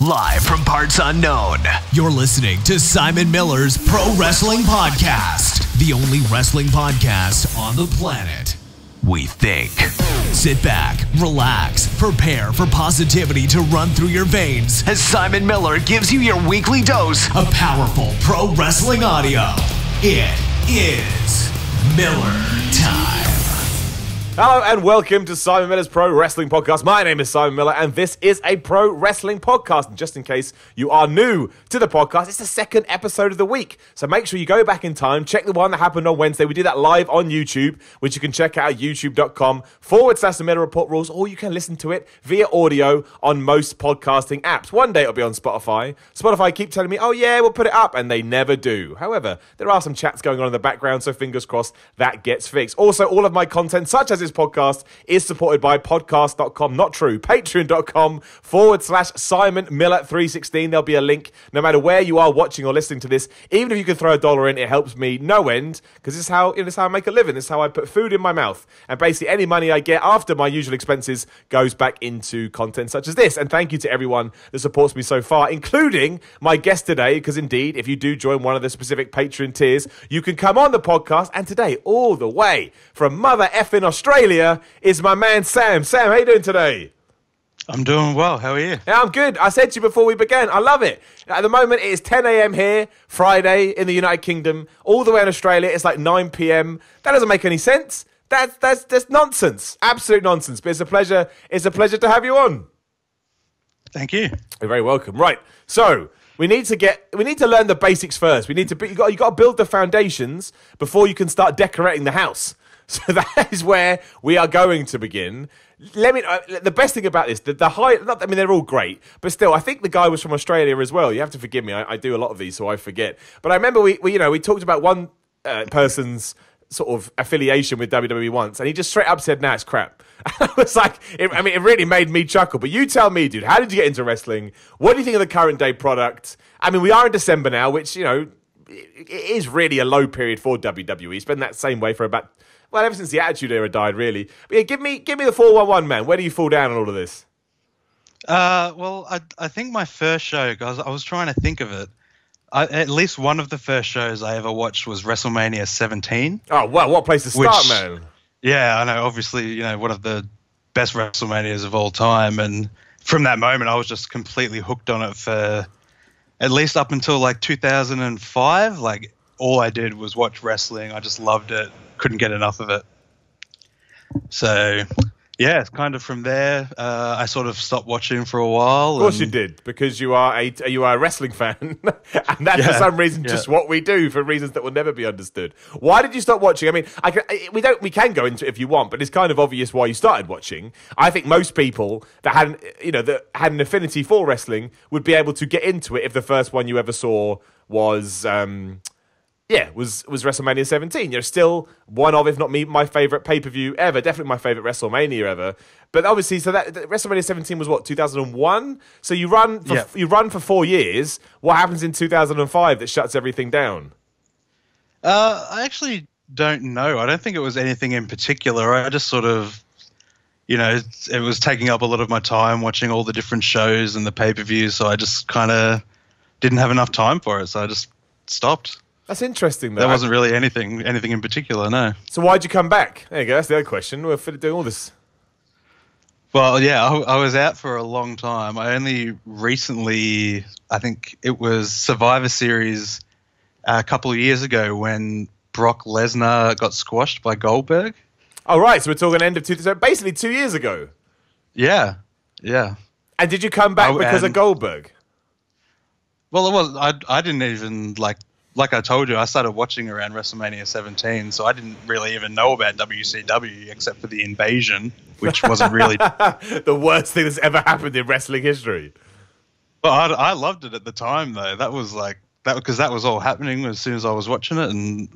Live from parts unknown, you're listening to Simon Miller's Pro Wrestling Podcast, the only wrestling podcast on the planet, we think. Sit back, relax, prepare for positivity to run through your veins as Simon Miller gives you your weekly dose of powerful pro wrestling audio. It is Miller Time. Hello and welcome to Simon Miller's Pro Wrestling Podcast. My name is Simon Miller and this is a pro wrestling podcast. And just in case you are new to the podcast, it's the second episode of the week. So make sure you go back in time, check the one that happened on Wednesday. We did that live on YouTube, which you can check out at youtube.com/The Miller Report Rules, or you can listen to it via audio on most podcasting apps. One day it'll be on Spotify. Spotify keep telling me, oh yeah, we'll put it up, and they never do. However, there are some chats going on in the background, so fingers crossed that gets fixed. Also, all of my content, such as this podcast, is supported by podcast.com, not true, patreon.com/Simon Miller 316. There'll be a link no matter where you are watching or listening to this. Even if you can throw $1 in, it helps me no end, because this is how I make a living. This is how I put food in my mouth. And basically any money I get after my usual expenses goes back into content such as this. And thank you to everyone that supports me so far, including my guest today, because indeed, if you do join one of the specific Patreon tiers, you can come on the podcast. And today, all the way from mother effing Australia, is my man Sam. Sam, how you doing today? I'm doing well. How are you? Yeah, I'm good. I said to you before we began, I love it. At the moment, it is 10 a.m. here, Friday in the United Kingdom. All the way in Australia, it's like 9 p.m. That doesn't make any sense. That's nonsense. Absolute nonsense. But it's a pleasure. It's a pleasure to have you on. Thank you. You're very welcome. Right. So we need to learn the basics first. You got to build the foundations before you can start decorating the house. So that is where we are going to begin. The best thing about this, they're all great, but still, I think the guy was from Australia as well. You have to forgive me. I do a lot of these, so I forget. But I remember we talked about one person's sort of affiliation with WWE once, and he just straight up said, "Nah, it's crap." I was like, it really made me chuckle. But you tell me, dude, how did you get into wrestling? What do you think of the current day product? I mean, we are in December now, which it is really a low period for WWE. It's been that same way for about. Well, ever since the Attitude Era died, really. But yeah, give me the 411, man. Where do you fall down on all of this? Well, I think my first show, guys, I was trying to think of it. At least one of the first shows I ever watched was WrestleMania 17. Oh, well, what place to start, man. Yeah, I know. Obviously, one of the best WrestleManias of all time. And from that moment, I was just completely hooked on it for at least up until like 2005. Like, all I did was watch wrestling. I just loved it. Couldn't get enough of it. So, yeah, it's kind of from there. I sort of stopped watching for a while. Of course you did, because you are a wrestling fan, and that's for some reason just what we do for reasons that will never be understood. Why did you stop watching? I mean, we can go into it if you want, but it's kind of obvious why you started watching. I think most people that had an affinity for wrestling would be able to get into it if the first one you ever saw was WrestleMania 17. You're still one of, if not my favourite pay-per-view ever. Definitely my favourite WrestleMania ever. But obviously, so that WrestleMania 17 was what, 2001? So you run for 4 years. What happens in 2005 that shuts everything down? I actually don't know. I don't think it was anything in particular. I just sort of, it was taking up a lot of my time watching all the different shows and the pay-per-views. So I just kind of didn't have enough time for it. So I just stopped. That's interesting, though. There wasn't really anything in particular, no. So why'd you come back? There you go. That's the other question. We're doing all this. Well, yeah, I was out for a long time. I only recently, I think it was Survivor Series a couple of years ago when Brock Lesnar got squashed by Goldberg. Oh, right. So we're talking end of so basically 2 years ago. Yeah, yeah. And did you come back because of Goldberg? Well, it was. I didn't even like I told you, I started watching around WrestleMania 17, so I didn't really even know about WCW except for the invasion, which wasn't really the worst thing that's ever happened in wrestling history. Well, I loved it at the time, though. That was because that was all happening as soon as I was watching it, and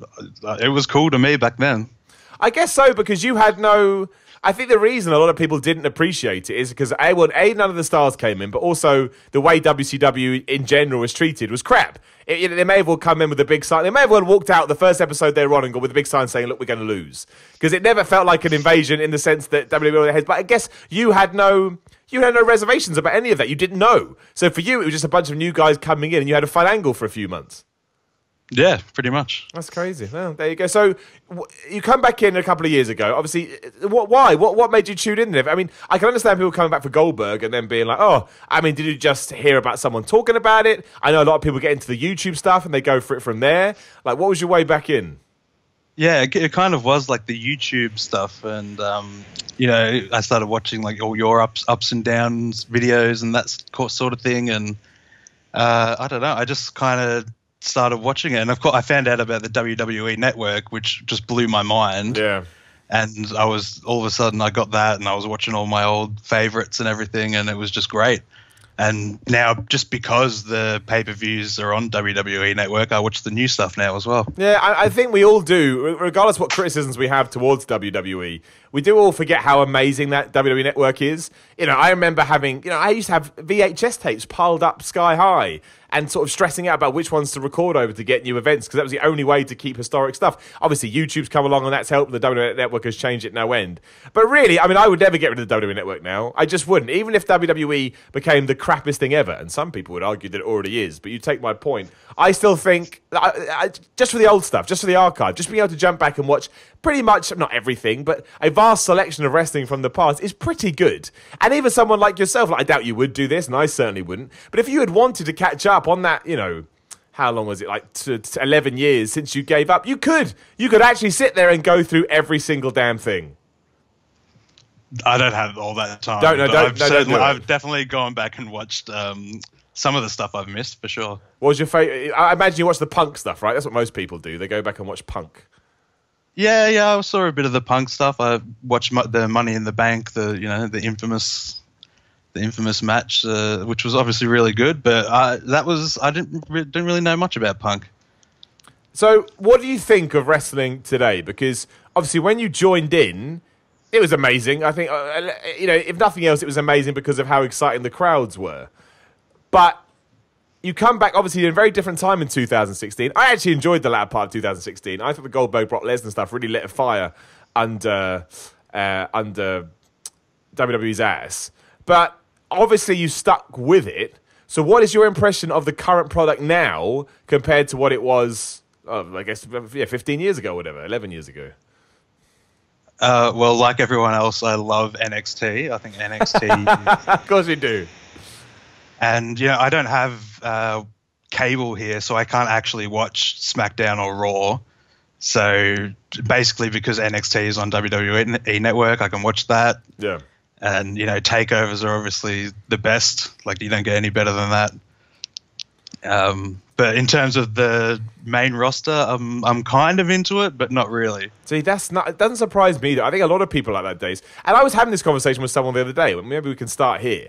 it was cool to me back then. I guess so, because you had no. I think the reason a lot of people didn't appreciate it is because none of the stars came in, but also the way WCW in general was treated was crap. They may have all come in with a big sign. They may have all walked out the first episode they were on and gone with a big sign saying, "Look, we're going to lose," because it never felt like an invasion in the sense that WWE had. But I guess you had no reservations about any of that. You didn't know. So for you, it was just a bunch of new guys coming in, and you had a fun angle for a few months. Yeah, pretty much. That's crazy. Well, there you go. So you come back in a couple of years ago. Obviously, why? What made you tune in there? I mean, I can understand people coming back for Goldberg and then being like, oh, I mean, did you just hear about someone talking about it? I know a lot of people get into the YouTube stuff and they go for it from there. Like, what was your way back in? Yeah, it kind of was like the YouTube stuff. And, I started watching like all your ups and downs videos and that sort of thing. And I don't know, I just kind of started watching it, and of course I found out about the WWE Network, which just blew my mind. Yeah. And I was all of a sudden I got that, and I was watching all my old favorites and everything, and it was just great. And now, just because the pay-per-views are on WWE Network, I watch the new stuff now as well. Yeah, I think we all do, regardless of what criticisms we have towards WWE. We do all forget how amazing that WWE Network is. I remember having, I used to have VHS tapes piled up sky high and sort of stressing out about which ones to record over to get new events, because that was the only way to keep historic stuff. Obviously, YouTube's come along and that's helped. The WWE Network has changed it no end. But really, I mean, I would never get rid of the WWE Network now. I just wouldn't. Even if WWE became the crappiest thing ever, and some people would argue that it already is, but you take my point. I still think, just for the old stuff, just for the archive, just being able to jump back and watch pretty much, not everything, but a vast selection of wrestling from the past is pretty good. And even someone like yourself, I doubt you would do this, and I certainly wouldn't, but if you had wanted to catch up on that, how long was it, like 11 years since you gave up, you could actually sit there and go through every single damn thing. I don't have all that time. I've definitely gone back and watched some of the stuff I've missed, for sure. What was your favorite? I imagine you watch the Punk stuff, right? That's what most people do. They go back and watch Punk. Yeah, I saw a bit of the Punk stuff. I watched the Money in the Bank, the infamous match, which was obviously really good. But I didn't really know much about Punk. So, what do you think of wrestling today? Because obviously, when you joined in, it was amazing. I think if nothing else, it was amazing because of how exciting the crowds were. But you come back, obviously, in a very different time in 2016. I actually enjoyed the latter part of 2016. I thought the Goldberg, Brock Lesnar stuff really lit a fire under WWE's ass. But obviously, you stuck with it. So what is your impression of the current product now compared to what it was, 15 years ago or whatever, 11 years ago? Well, like everyone else, I love NXT. I think NXT... Of course you do. And, I don't have cable here, so I can't actually watch SmackDown or Raw. So basically, because NXT is on WWE Network, I can watch that. Yeah. And, takeovers are obviously the best. Like, you don't get any better than that. But in terms of the main roster, I'm kind of into it, but not really. See, it doesn't surprise me, though. I think a lot of people like that days. And I was having this conversation with someone the other day. Maybe we can start here.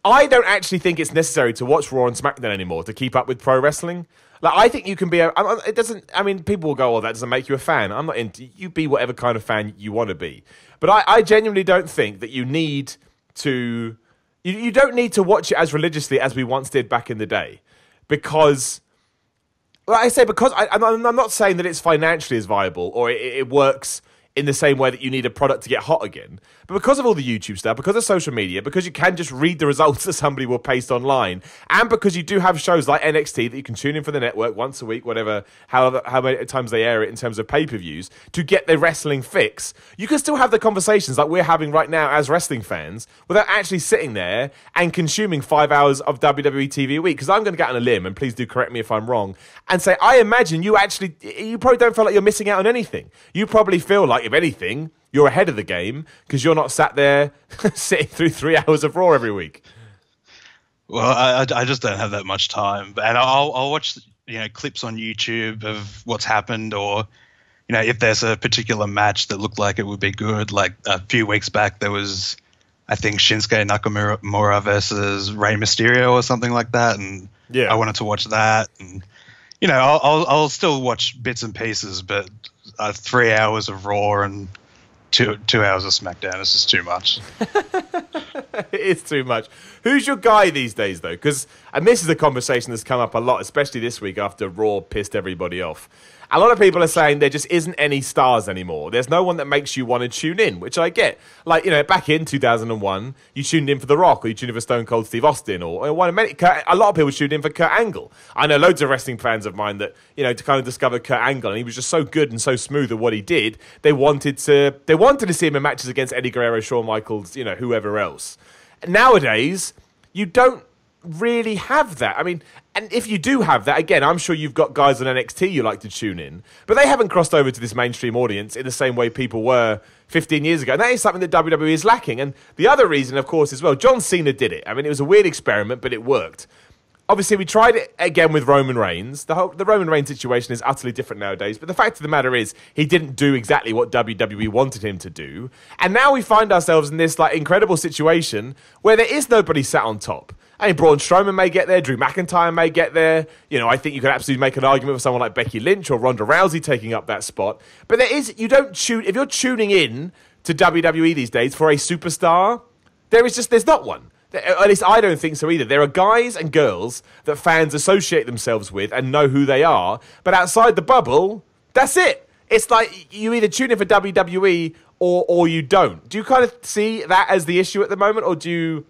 I don't actually think it's necessary to watch Raw and SmackDown anymore to keep up with pro wrestling. Like, I think you can be people will go, oh, that doesn't make you a fan. I'm not into, you be whatever kind of fan you want to be. But I genuinely don't think that you need to, you don't need to watch it as religiously as we once did back in the day. Because, like I say, I'm not saying that it's financially as viable or it works in the same way that you need a product to get hot again. But because of all the YouTube stuff, because of social media, because you can just read the results that somebody will paste online, and because you do have shows like NXT that you can tune in for the network once a week, how many times they air it in terms of pay-per-views, to get the wrestling fix, you can still have the conversations like we're having right now as wrestling fans without actually sitting there and consuming 5 hours of WWE TV a week. Because I'm going to get on a limb, and please do correct me if I'm wrong, and say, I imagine you probably don't feel like you're missing out on anything. You probably feel like, if anything, you're ahead of the game because you're not sat there sitting through 3 hours of Raw every week. Well, I just don't have that much time, and I'll watch clips on YouTube of what's happened, or if there's a particular match that looked like it would be good. Like a few weeks back, there was, I think, Shinsuke Nakamura versus Rey Mysterio or something like that, and I wanted to watch that, and I'll still watch bits and pieces, but 3 hours of Raw and two hours of SmackDown is just too much. It is too much. Who's your guy these days, though? And this is a conversation that's come up a lot, especially this week after Raw pissed everybody off. A lot of people are saying there just isn't any stars anymore. There's no one that makes you want to tune in, which I get. Like, back in 2001, you tuned in for The Rock, or you tuned in for Stone Cold Steve Austin, or a lot of people tuned in for Kurt Angle. I know loads of wrestling fans of mine that, to kind of discover Kurt Angle, and he was just so good and so smooth at what he did. They wanted to see him in matches against Eddie Guerrero, Shawn Michaels, whoever else. Nowadays, you don't really have that. I mean, and if you do have that, again, I'm sure you've got guys on NXT you like to tune in, but they haven't crossed over to this mainstream audience in the same way people were 15 years ago. And that is something that WWE is lacking. And the other reason, of course, as well, John Cena did it. I mean, it was a weird experiment, but it worked. Obviously, we tried it again with Roman Reigns. The Roman Reigns situation is utterly different nowadays. But the fact of the matter is, he didn't do exactly what WWE wanted him to do. And now we find ourselves in this incredible situation where there is nobody sat on top. I mean, Braun Strowman may get there. Drew McIntyre may get there. I think you could absolutely make an argument for someone like Becky Lynch or Ronda Rousey taking up that spot. But if you're tuning in to WWE these days for a superstar, there's not one. At least I don't think so either. There are guys and girls that fans associate themselves with and know who they are. But outside the bubble, that's it. It's like you either tune in for WWE or you don't. Do you kind of see that as the issue at the moment? Or do you...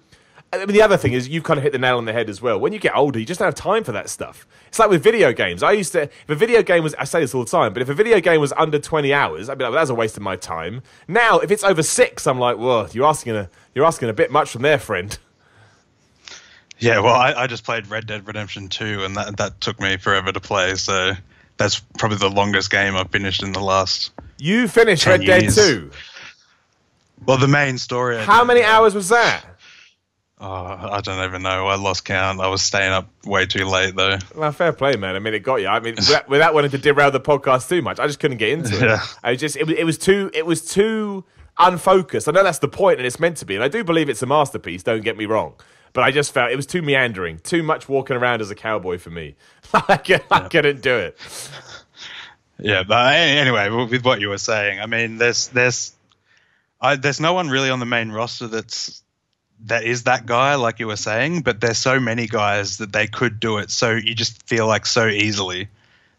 I mean, the other thing is you've kind of hit the nail on the head as well. When you get older, you just don't have time for that stuff. It's like with video games. I say this all the time, but if a video game was under 20 hours, I'd be like, well, that's a waste of my time. Now, if it's over 6, I'm like, whoa, you're asking a bit much from there, friend. Yeah, well, I just played Red Dead Redemption 2, and that took me forever to play, so that's probably the longest game I've finished in the last You finished Red Dead 2? Well, the main story. How many hours was that? Oh, I don't even know. I lost count. I was staying up way too late, though. Well, fair play, man. I mean, it got you. I mean, without wanting to derail the podcast too much, I just couldn't get into it. Yeah. It was too unfocused. I know that's the point, and it's meant to be, and I do believe it's a masterpiece. Don't get me wrong, but I just felt it was too meandering, too much walking around as a cowboy for me. I couldn't do it. Yeah, but anyway, with what you were saying, I mean, there's no one really on the main roster that is that guy, like you were saying, but there's so many guys that they could do it. So you just feel like so easily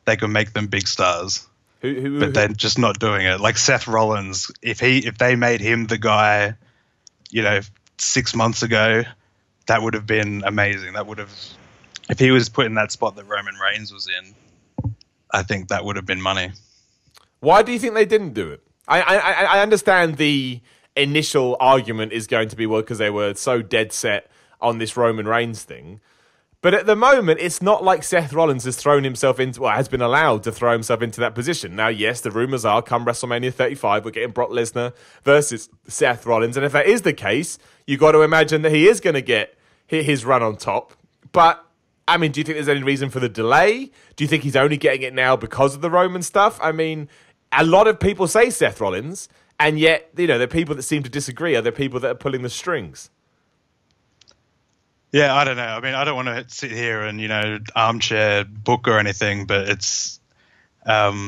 they could make them big stars. But they're just not doing it. Like Seth Rollins, if they made him the guy, 6 months ago, that would have been amazing. If he was put in that spot that Roman Reigns was in, I think that would have been money. Why do you think they didn't do it? I understand the initial argument is going to be, well, because they were so dead set on this Roman Reigns thing. But at the moment, it's not like Seth Rollins has been allowed to throw himself into that position. Now, yes, the rumors are come WrestleMania 35, we're getting Brock Lesnar versus Seth Rollins. And if that is the case, you got to imagine that he is going to get his run on top. But, I mean, do you think there's any reason for the delay? Do you think he's only getting it now because of the Roman stuff? I mean, a lot of people say Seth Rollins, and yet, the people that seem to disagree are the people that are pulling the strings. Yeah, I don't know. I mean, I don't want to sit here and, armchair book or anything, but it's, I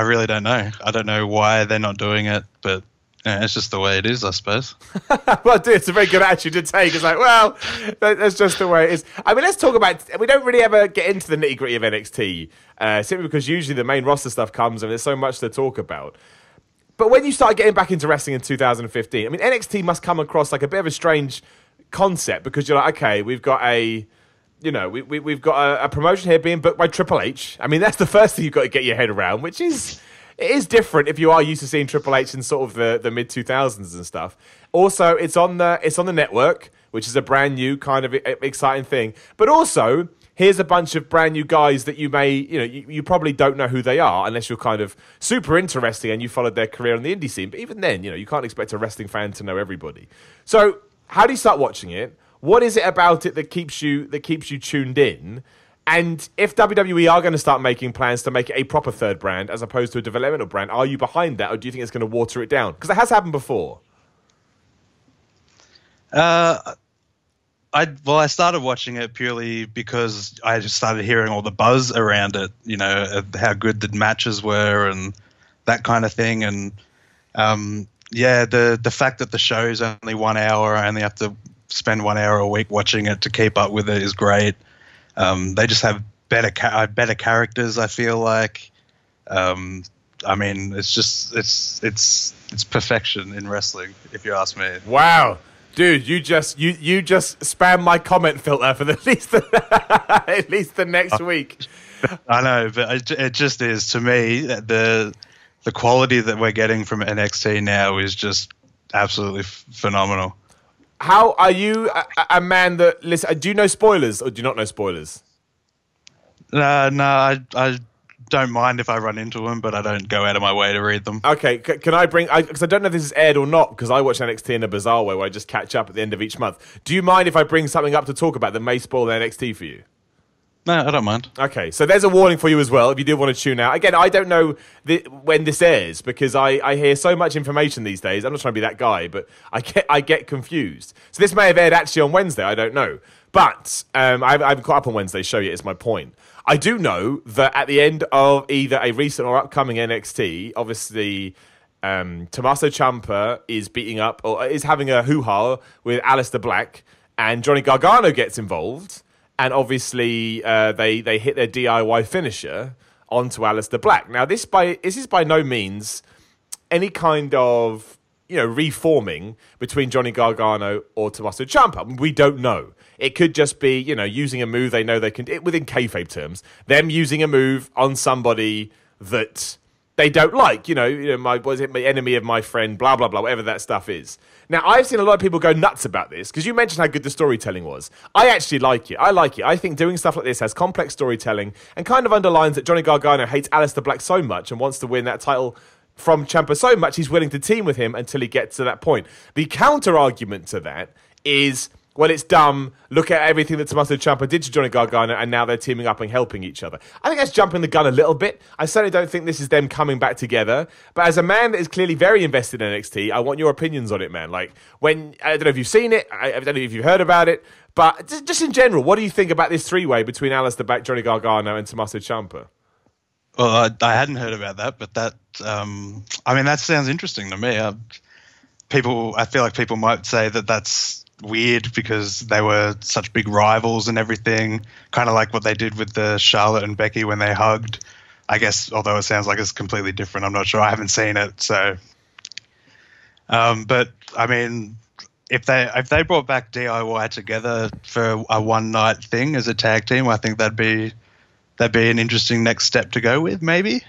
really don't know. I don't know why they're not doing it, but it's just the way it is, I suppose. Well, dude, it's a very good attitude to take. It's like, well, that's just the way it is. I mean, let's talk about, we don't really ever get into the nitty gritty of NXT, simply because usually the main roster stuff comes and there's so much to talk about. But when you started getting back into wrestling in 2015, I mean, NXT must come across like a bit of a strange concept, because you're like, okay, we've got we've got a promotion here being booked by Triple H. I mean, that's the first thing you've got to get your head around, which is, it is different if you are used to seeing Triple H in sort of the mid 2000s and stuff. Also, it's on the network, which is a brand new kind of exciting thing. But also, here's a bunch of brand new guys that you may, you probably don't know who they are unless you're kind of super interesting and you followed their career on the indie scene. But even then, you can't expect a wrestling fan to know everybody. So how do you start watching it? What is it about it that keeps you tuned in? And if WWE are going to start making plans to make it a proper third brand as opposed to a developmental brand, are you behind that, or do you think it's going to water it down? Because it has happened before. I started watching it purely because I just started hearing all the buzz around it, how good the matches were and that kind of thing. And Yeah, the fact that the show is only 1 hour, I only have to spend 1 hour a week watching it to keep up with it is great. They just have better characters, I feel like. I mean, it's perfection in wrestling, if you ask me. Wow. Dude, you just spam my comment filter for at least the next week. I know, but it just is, to me, the quality that we're getting from NXT now is just absolutely phenomenal. How are you a man that listen? Do you know spoilers or do you not know spoilers? No, I don't mind if I run into them, but I don't go out of my way to read them. Okay, can I bring... Because I don't know if this is aired or not, because I watch NXT in a bizarre way where I just catch up at the end of each month. Do you mind if I bring something up to talk about that may spoil the NXT for you? No, I don't mind. Okay, so there's a warning for you as well, if you do want to tune out. Again, I don't know when this airs, because I hear so much information these days. I'm not trying to be that guy, but I get confused. So this may have aired actually on Wednesday, I don't know. But I haven't caught up on Wednesday's show yet, is my point. I do know that at the end of either a recent or upcoming NXT, obviously Tommaso Ciampa is beating up, or is having a hoo-ha with Aleister Black, and Johnny Gargano gets involved, and obviously they hit their DIY finisher onto Aleister Black. Now, this is by no means any kind of reforming between Johnny Gargano or Tommaso Ciampa. We don't know. It could just be, using a move they know they can, within kayfabe terms, them using a move on somebody that they don't like. My enemy of my friend, blah, blah, blah, whatever that stuff is. Now, I've seen a lot of people go nuts about this, because you mentioned how good the storytelling was. I actually like it. I like it. I think doing stuff like this has complex storytelling and kind of underlines that Johnny Gargano hates Aleister Black so much and wants to win that title from Ciampa so much he's willing to team with him until he gets to that point. The counter-argument to that is... well, it's dumb. Look at everything that Tommaso Ciampa did to Johnny Gargano, and now they're teaming up and helping each other. I think that's jumping the gun a little bit. I certainly don't think this is them coming back together. But as a man that is clearly very invested in NXT, I want your opinions on it, man. Like, I don't know if you've seen it, I don't know if you've heard about it, but just in general, what do you think about this three-way between Aleister Black, Johnny Gargano, and Tommaso Ciampa? Well, I hadn't heard about that, but that sounds interesting to me. I feel like people might say that that's weird because they were such big rivals and everything, kind of like what they did with the Charlotte and Becky when they hugged. I guess, although it sounds like it's completely different, I'm not sure. I haven't seen it, so. But I mean, if they brought back DIY together for a one night thing as a tag team, I think that'd be an interesting next step to go with, maybe.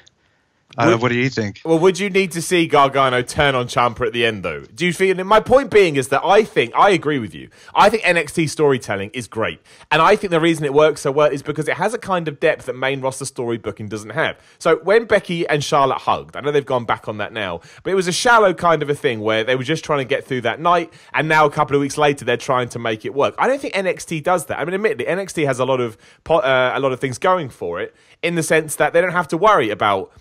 What do you think? Well, would you need to see Gargano turn on Ciampa at the end, though? Do you feel? My point being is that I agree with you. I think NXT storytelling is great, and I think the reason it works so well is because it has a kind of depth that main roster story booking doesn't have. So when Becky and Charlotte hugged, I know they've gone back on that now, but it was a shallow kind of a thing where they were just trying to get through that night, and now a couple of weeks later they're trying to make it work. I don't think NXT does that. I mean, admittedly, NXT has a lot of things going for it in the sense that they don't have to worry about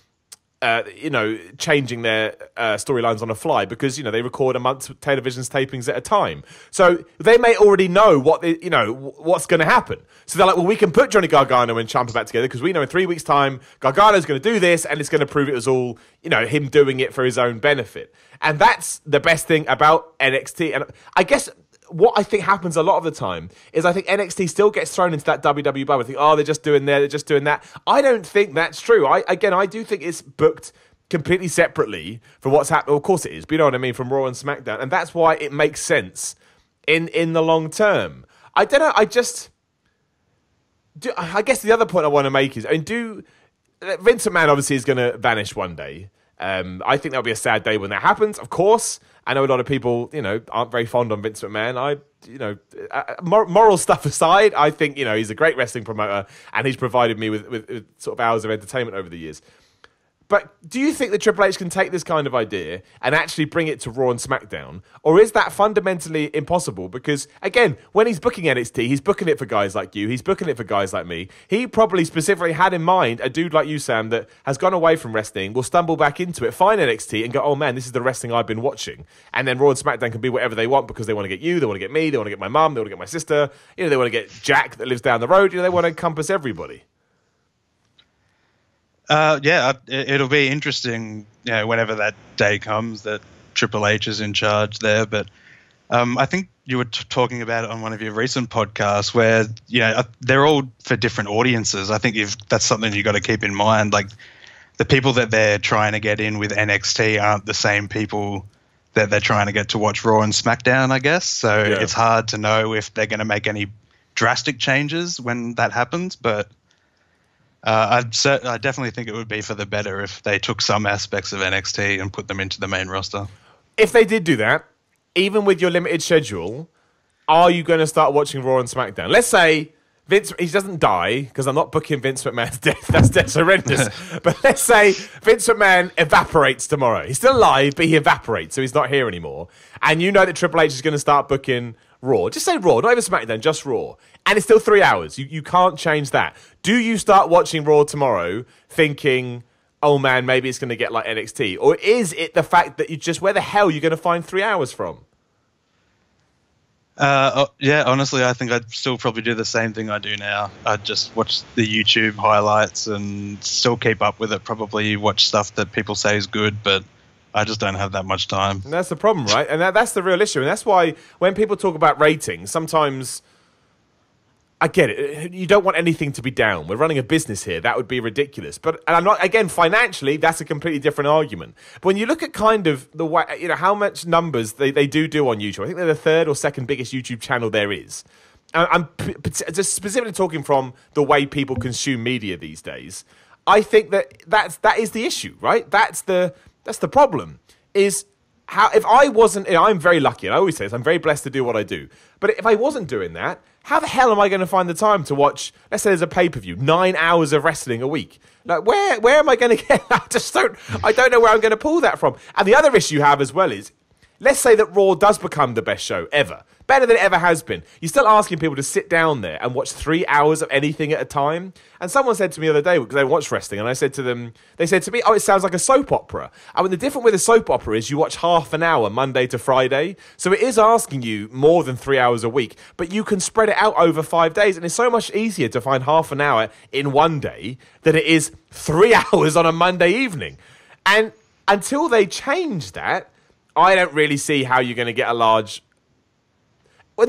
changing their storylines on the fly because, they record a month's television's tapings at a time. So they may already know what's going to happen. So they're like, well, we can put Johnny Gargano and Ciampa back together because we know in 3 weeks' time, Gargano's going to do this and it's going to prove it was all, him doing it for his own benefit. And that's the best thing about NXT. And I guess what I think happens a lot of the time is I think NXT still gets thrown into that WWE bubble. I think, they're just doing there, they're just doing that. I don't think that's true. I do think it's booked completely separately from what's happening. Well, of course it is, but you know what I mean, from Raw and SmackDown. And that's why it makes sense in the long term. I don't know, I guess the other point I want to make is, Vince McMahon obviously is going to vanish one day. I think that'll be a sad day when that happens, of course. I know a lot of people, aren't very fond on Vince McMahon. Moral stuff aside, I think, he's a great wrestling promoter and he's provided me with sort of hours of entertainment over the years. But do you think that Triple H can take this kind of idea and actually bring it to Raw and SmackDown? Or is that fundamentally impossible? Because, again, when he's booking NXT, he's booking it for guys like you. He's booking it for guys like me. He probably specifically had in mind a dude like you, Sam, that has gone away from wrestling, will stumble back into it, find NXT and go, oh, man, this is the wrestling I've been watching. And then Raw and SmackDown can be whatever they want because they want to get you, they want to get me, they want to get my mum, they want to get my sister, they want to get Jack that lives down the road. They want to encompass everybody. It'll be interesting whenever that day comes that Triple H is in charge there. But I think you were talking about it on one of your recent podcasts where, they're all for different audiences. I think that's something you got to keep in mind. Like, the people that they're trying to get in with NXT aren't the same people that they're trying to get to watch Raw and SmackDown, I guess. So it's hard to know if they're going to make any drastic changes when that happens. But I definitely think it would be for the better if they took some aspects of NXT and put them into the main roster. If they did do that, even with your limited schedule, are you going to start watching Raw and SmackDown? Let's say Vince, he doesn't die, because I'm not booking Vince McMahon's death. That's horrendous. But let's say Vince McMahon evaporates tomorrow. He's still alive, but he evaporates, so he's not here anymore. And you know that Triple H is going to start booking Raw. Just say Raw, not even SmackDown, just Raw. And it's still 3 hours. You can't change that. Do you start watching Raw tomorrow thinking, oh man, maybe it's going to get like NXT? Or is it the fact that where the hell are you going to find 3 hours from? Yeah, honestly, I think I'd still probably do the same thing I do now. I'd just watch the YouTube highlights and still keep up with it, probably watch stuff that people say is good, but I just don't have that much time. And that's the problem, right? And that's the real issue. And that's why when people talk about ratings, sometimes I get it. You don't want anything to be down. We're running a business here. That would be ridiculous. And I'm not, again, financially, that's a completely different argument. But when you look at kind of the way, how much numbers they do on YouTube, I think they're the third or second biggest YouTube channel there is. I'm just specifically talking from the way people consume media these days. I think that is the issue, right? That's the problem. Is how, if I wasn't, I'm very lucky, and I always say this, I'm very blessed to do what I do. But if I wasn't doing that, how the hell am I going to find the time to watch, let's say there's a pay-per-view, 9 hours of wrestling a week? Like, where am I going to get that? I don't know where I'm going to pull that from. And the other issue you have as well is, let's say that Raw does become the best show ever, better than it ever has been. You're still asking people to sit down there and watch 3 hours of anything at a time. And someone said to me the other day, because they watched wrestling, and I said to them, they said to me, oh, it sounds like a soap opera. I mean, the difference with a soap opera is you watch half an hour Monday to Friday. So it is asking you more than 3 hours a week, but you can spread it out over 5 days. And it's so much easier to find half an hour in one day than it is 3 hours on a Monday evening. And until they change that, I don't really see how you're going to get a large... Well,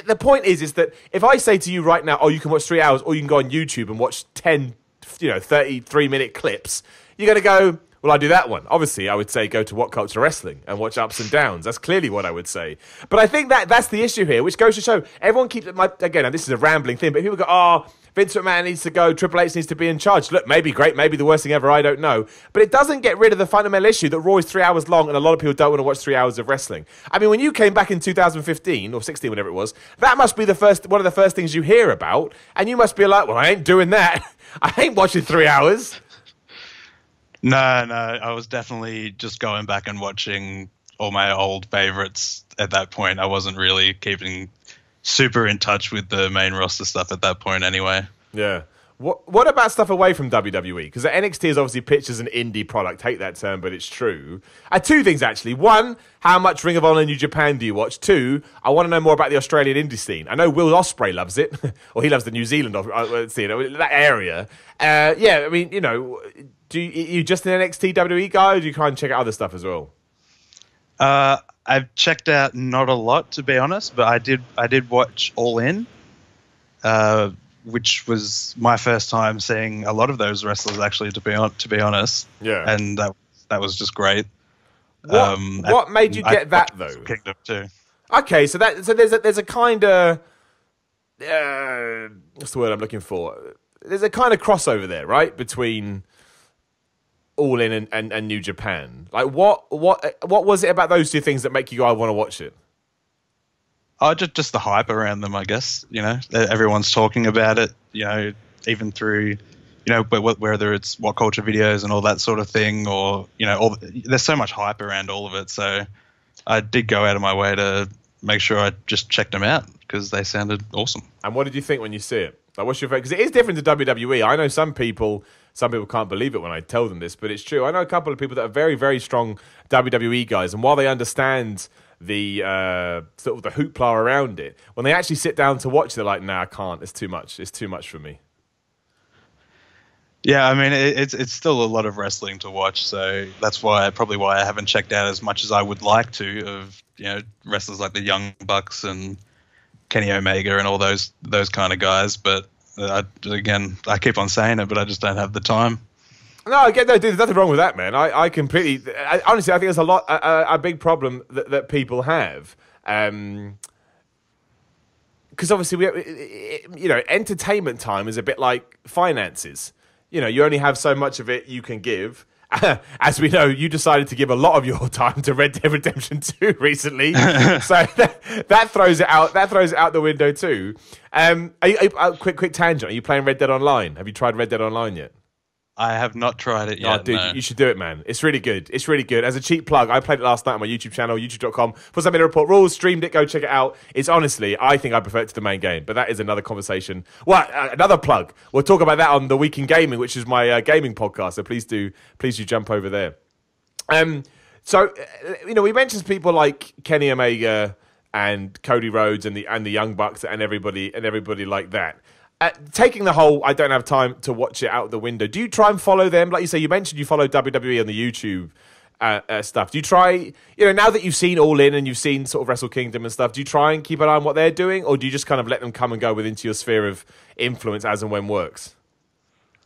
the point is that if I say to you right now, oh, you can watch 3 hours, or you can go on YouTube and watch 10, 33-minute clips, you're going to go, well, I do that one. Obviously, I would say go to What Culture Wrestling and watch Ups and Downs. That's clearly what I would say. But I think that's the issue here, which goes to show everyone keeps... Again, this is a rambling thing, but people go, oh, Vince McMahon needs to go, Triple H needs to be in charge. Look, maybe great, maybe the worst thing ever, I don't know. But it doesn't get rid of the fundamental issue that Raw is 3 hours long and a lot of people don't want to watch 3 hours of wrestling. I mean, when you came back in 2015 or 16, whatever it was, that must be one of the first things you hear about. And you must be like, well, I ain't doing that. I ain't watching 3 hours. No, I was definitely just going back and watching all my old favorites at that point. I wasn't really keeping super in touch with the main roster stuff at that point anyway. Yeah. What about stuff away from WWE? Because NXT is obviously pitched as an indie product. Hate that term, but it's true. Two things, actually. One, how much Ring of Honor New Japan do you watch? Two, I want to know more about the Australian indie scene. I know Will Ospreay loves it, or he loves the New Zealand scene, that area. Yeah, I mean, you just an NXT WWE guy, or do you kind of check out other stuff as well? I've checked out not a lot, to be honest, but I did watch All In, which was my first time seeing a lot of those wrestlers, actually, to be honest. Yeah. And that was just great. What made you get that, though? Kingdom too. Okay, so there's a kind of what's the word I'm looking for? There's a kind of crossover there, right, between All In and New Japan. Like, what was it about those two things that make you go, I want to watch it? Oh, just the hype around them, I guess. Everyone's talking about it. Even through, whether it's What Culture videos and all that sort of thing, or there's so much hype around all of it. So I did go out of my way to make sure I just checked them out because they sounded awesome. And what did you think when you see it? Like, what's your favorite? Because it is different to WWE. I know some people can't believe it when I tell them this, but it's true. I know a couple of people that are very, very strong WWE guys, and while they understand the sort of the hoopla around it, when they actually sit down to watch, they're like, nah, I can't. It's too much. It's too much for me. Yeah, I mean, it's still a lot of wrestling to watch, so that's probably why I haven't checked out as much as I would like to of wrestlers like the Young Bucks and Kenny Omega and all those kind of guys. But again, I keep on saying it, but I just don't have the time. No, I get no, dude. There's nothing wrong with that, man. I completely, honestly, I think there's a big problem that people have. Because obviously, entertainment time is a bit like finances. You only have so much of it you can give. As we know, you decided to give a lot of your time to Red Dead Redemption 2 recently, so that throws it out. That throws it out the window too. Quick tangent. Are you playing Red Dead Online? Have you tried Red Dead Online yet? I have not tried it yet. Oh, dude, no. You should do it, man. It's really good. It's really good. As a cheap plug, I played it last night on my YouTube channel, youtube.com. For some report rules, streamed it. Go check it out. It's honestly, I think I prefer it to the main game, but that is another conversation. Well, another plug. We'll talk about that on The Week in Gaming, which is my gaming podcast. So please do jump over there. So we mentioned people like Kenny Omega and Cody Rhodes and the Young Bucks and everybody like that. Taking the whole, I don't have time to watch it out the window. Do you try and follow them? Like you say, you mentioned you follow WWE on the YouTube stuff. Do you try, now that you've seen All In and you've seen sort of Wrestle Kingdom and stuff, do you try and keep an eye on what they're doing? Or do you just kind of let them come and go into your sphere of influence as and when works?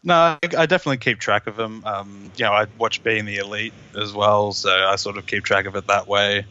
No, I definitely keep track of them. I watch Being the Elite as well, so I sort of keep track of it that way.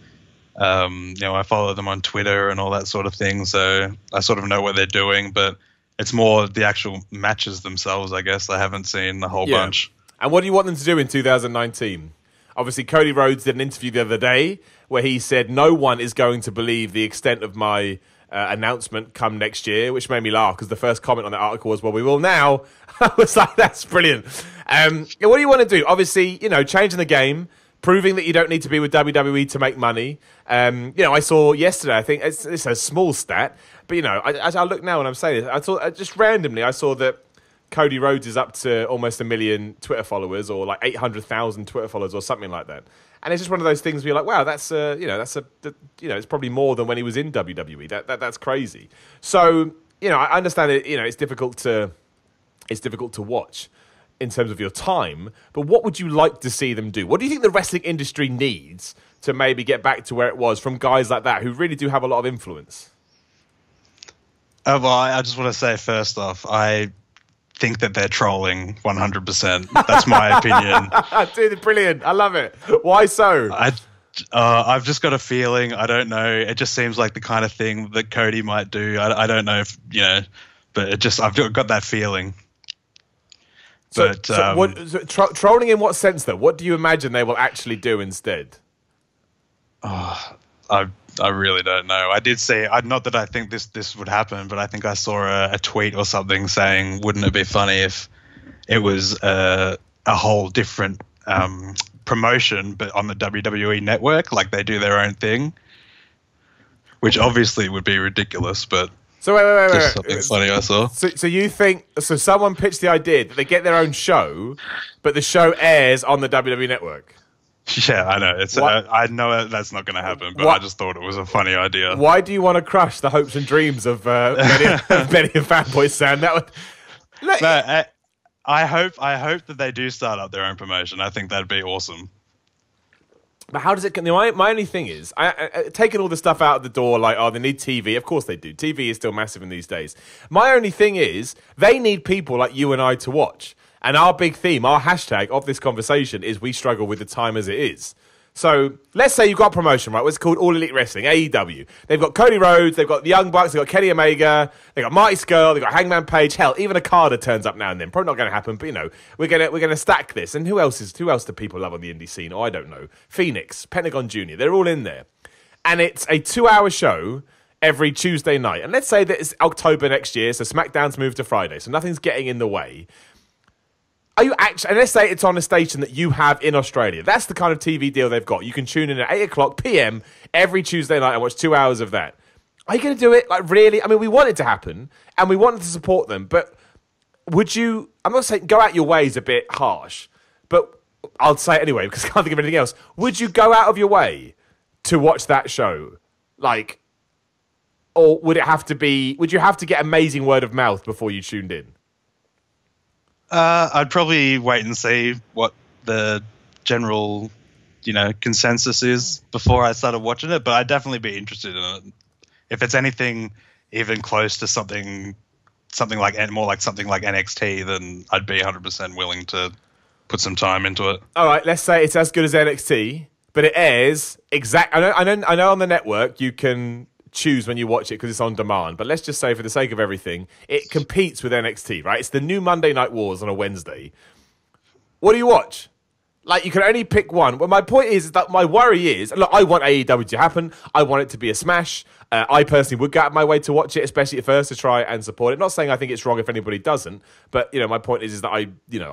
I follow them on Twitter and all that sort of thing, so I sort of know what they're doing, but it's more the actual matches themselves, I guess. I haven't seen the whole bunch. And what do you want them to do in 2019? Obviously, Cody Rhodes did an interview the other day where he said, no one is going to believe the extent of my announcement come next year, which made me laugh because the first comment on that article was, well, we will now. I was like, that's brilliant. What do you want to do? Obviously, changing the game, proving that you don't need to be with WWE to make money. I saw yesterday, I think it's a small stat, but I look now and I'm saying this. I thought just randomly I saw that Cody Rhodes is up to almost 1 million Twitter followers, or like 800,000 Twitter followers, or something like that. And it's just one of those things where you're like, wow, it's probably more than when he was in WWE. That's crazy. So I understand it. It's difficult to watch in terms of your time, but what would you like to see them do? What do you think the wrestling industry needs to maybe get back to where it was from guys like that who really do have a lot of influence? Well, I just want to say first off, I think that they're trolling 100%. That's my opinion. Dude, brilliant. I love it. Why so? I've just got a feeling. I don't know. It just seems like the kind of thing that Cody might do. I don't know if, but I've got that feeling. Trolling in what sense, though? What do you imagine they will actually do instead? I really don't know. I did say, not that I think this would happen, but I think I saw a tweet or something saying, wouldn't it be funny if it was a whole different promotion, but on the WWE network, like they do their own thing, which obviously would be ridiculous, but... So wait. Just something funny I saw. So you think someone pitched the idea that they get their own show, but the show airs on the WWE network? Yeah, I know. I know that's not going to happen, but I just thought it was a funny idea. Why do you want to crush the hopes and dreams of many of fanboys, Sam? That would. No, I hope that they do start up their own promotion. I think that'd be awesome. But how does it? My only thing is, taking all the stuff out of the door, like, they need TV. Of course they do. TV is still massive in these days. My only thing is, they need people like you and I to watch. And our big theme, our hashtag of this conversation is we struggle with the time as it is. So let's say you've got a promotion, right? What's called All Elite Wrestling, AEW. They've got Cody Rhodes, they've got the Young Bucks, they've got Kenny Omega, they've got Marty Scurll, they've got Hangman Page. Hell, even Okada turns up now and then. Probably not going to happen, but we're gonna stack this. And who else do people love on the indie scene? Oh, I don't know. Phoenix, Pentagon Jr. They're all in there, and it's a 2-hour show every Tuesday night. And let's say that it's October next year, so SmackDown's moved to Friday, so nothing's getting in the way. Are you actually, and let's say it's on a station that you have in Australia. That's the kind of TV deal they've got. You can tune in at 8 o'clock p.m. every Tuesday night and watch 2 hours of that. Are you going to do it? Like, really? I mean, we want it to happen and we wanted to support them, but would you, I'm not saying go out your way is a bit harsh, but I'll say it anyway because I can't think of anything else. Would you go out of your way to watch that show? Like, or would you have to get amazing word of mouth before you tuned in? I'd probably wait and see what the general, consensus is before I started watching it. But I'd definitely be interested in it if it's anything even close to something like something like NXT. Then I'd be 100% willing to put some time into it. All right, let's say it's as good as NXT, but it airs I know on the network you can choose when you watch it because it's on demand. But let's just say, for the sake of everything, it competes with NXT, right? It's the new Monday Night Wars on a Wednesday. What do you watch? Like, you can only pick one. Well, my point is that my worry is, look, I want AEW to happen. I want it to be a smash. I personally would go out of my way to watch it, especially at first, to try and support it. Not saying I think it's wrong if anybody doesn't, but my point is that I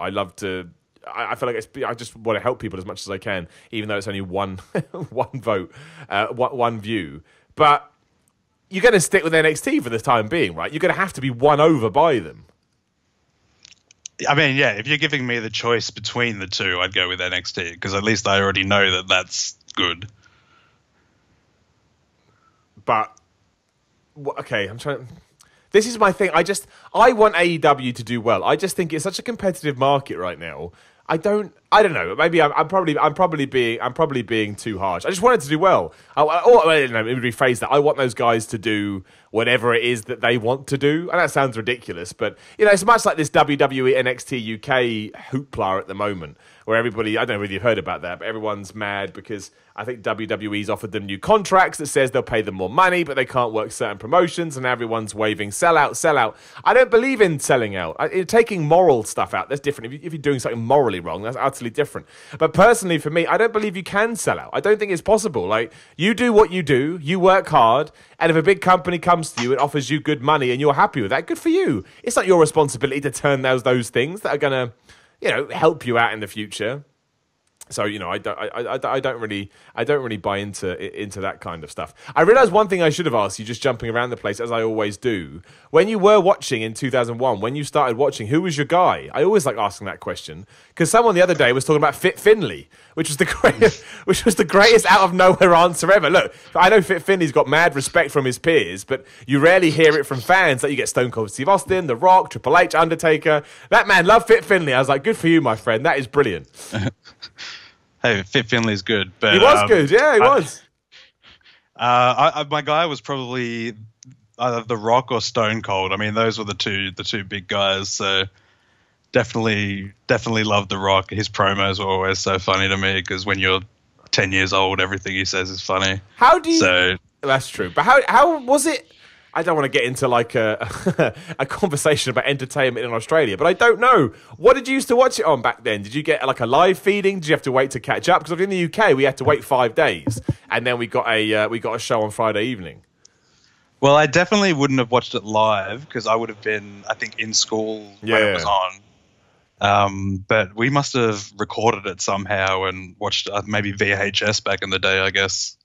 love to. I feel like I just want to help people as much as I can, even though it's only one vote, one view. But you're going to stick with NXT for the time being, right? You're going to have to be won over by them. I mean, yeah, if you're giving me the choice between the two, I'd go with NXT, because at least I already know that that's good. But, okay, I'm trying. This is my thing. I want AEW to do well. I just think it's such a competitive market right now. I don't know. Maybe I'm probably being too harsh. I just want it to do well. Let me rephrase that. I want those guys to do whatever it is that they want to do. And that sounds ridiculous, but it's much like this WWE NXT UK hoopla at the moment, where everybody, I don't know whether you've heard about that, but everyone's mad because I think WWE's offered them new contracts that says they'll pay them more money, but they can't work certain promotions, and everyone's waving sell out, sell out. I don't believe in selling out. Taking moral stuff out, that's different. If you're doing something morally wrong, that's utterly different. But personally, for me, I don't believe you can sell out. I don't think it's possible. Like, you do what you do, you work hard, and if a big company comes to you and offers you good money and you're happy with that, good for you. It's not your responsibility to turn those things that are going to, help you out in the future. So I don't really buy into that kind of stuff. I realised one thing I should have asked you, just jumping around the place as I always do. When you were watching in 2001, when you started watching, who was your guy? I always like asking that question because someone the other day was talking about Fit Finlay, which was the greatest out of nowhere answer ever. Look, I know Fit Finlay's got mad respect from his peers, but you rarely hear it from fans. Like, you get Stone Cold Steve Austin, The Rock, Triple H, Undertaker. That man loved Fit Finlay. I was like, good for you, my friend. That is brilliant. Hey, Fit Finlay's good, but he was good. Yeah, he was. My guy was probably either The Rock or Stone Cold. I mean, those were the two big guys. So definitely loved The Rock. His promos were always so funny to me because when you're 10 years old, everything he says is funny. How do you? So that's true. But how was it? I don't want to get into like a conversation about entertainment in Australia, but I don't know. What did you used to watch it on back then? Did you get like a live feeding? Did you have to wait to catch up? Because in the UK we had to wait 5 days, and then we got a show on Friday evening. Well, I definitely wouldn't have watched it live because I would have been, I think, in school when it was on. But we must have recorded it somehow and watched maybe VHS back in the day, I guess.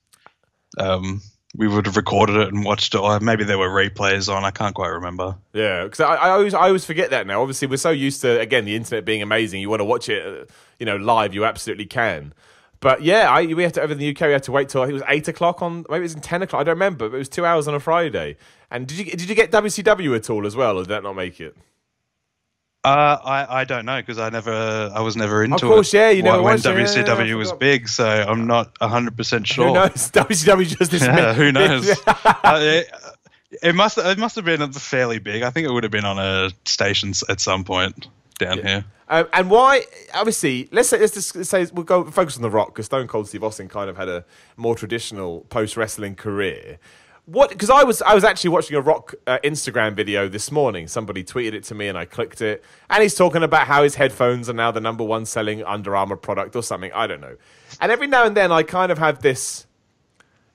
We would have recorded it and watched it, or maybe there were replays on. I can't quite remember. Yeah, because I always forget that now. Obviously, we're so used to, again, the internet being amazing. You want to watch it, live. You absolutely can. But yeah, we had to, over in the UK, we had to wait till I think it was 8 o'clock on, maybe it was 10 o'clock. I don't remember, but it was 2 hours on a Friday. And did you get WCW at all as well, or did that not make it? I don't know because I was never into it. Of course, yeah, you never when watched it. WCW was big, so I'm not 100% sure. Who knows? WCW just this minute. Who knows? It must have been fairly big. I think it would have been on a station at some point down here. And why? Obviously, let's just say we'll go focus on The Rock because Stone Cold Steve Austin kind of had a more traditional post wrestling career. What? Because I was actually watching a Rock Instagram video this morning. Somebody tweeted it to me, and I clicked it. And he's talking about how his headphones are now the #1 selling Under Armour product or something. I don't know. And every now and then, I kind of have this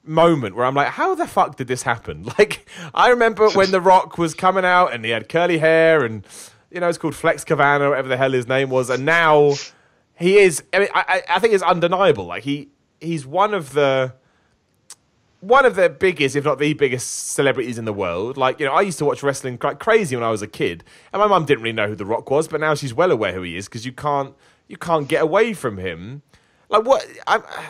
moment where I'm like, how the fuck did this happen? Like, I remember when The Rock was coming out, and he had curly hair, and it's called Flex Cavana, whatever the hell his name was, and now he is. I mean, I think it's undeniable. Like he's one of the biggest, if not the biggest, celebrities in the world. Like, I used to watch wrestling quite crazy when I was a kid, and my mum didn't really know who The Rock was, but now she's well aware who he is because you can't get away from him. Like, what?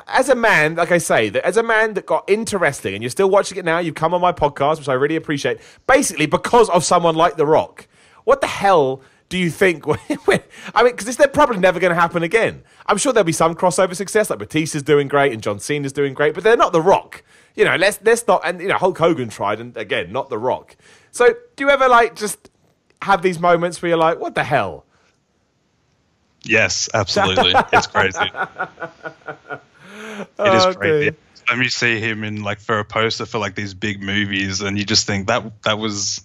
As a man, like I say, as a man that got into wrestling, and you're still watching it now, you've come on my podcast, which I really appreciate, basically because of someone like The Rock. What the hell do you think? I mean, because they're probably never going to happen again. I'm sure there'll be some crossover success, like Batista's doing great and John Cena's doing great, but they're not The Rock. You know, let's not. And Hulk Hogan tried, and again, not The Rock. So, do you ever just have these moments where you're like, what the hell? Yes, absolutely. It's crazy. It is crazy. Let me see him in for a poster for these big movies, and you just think that was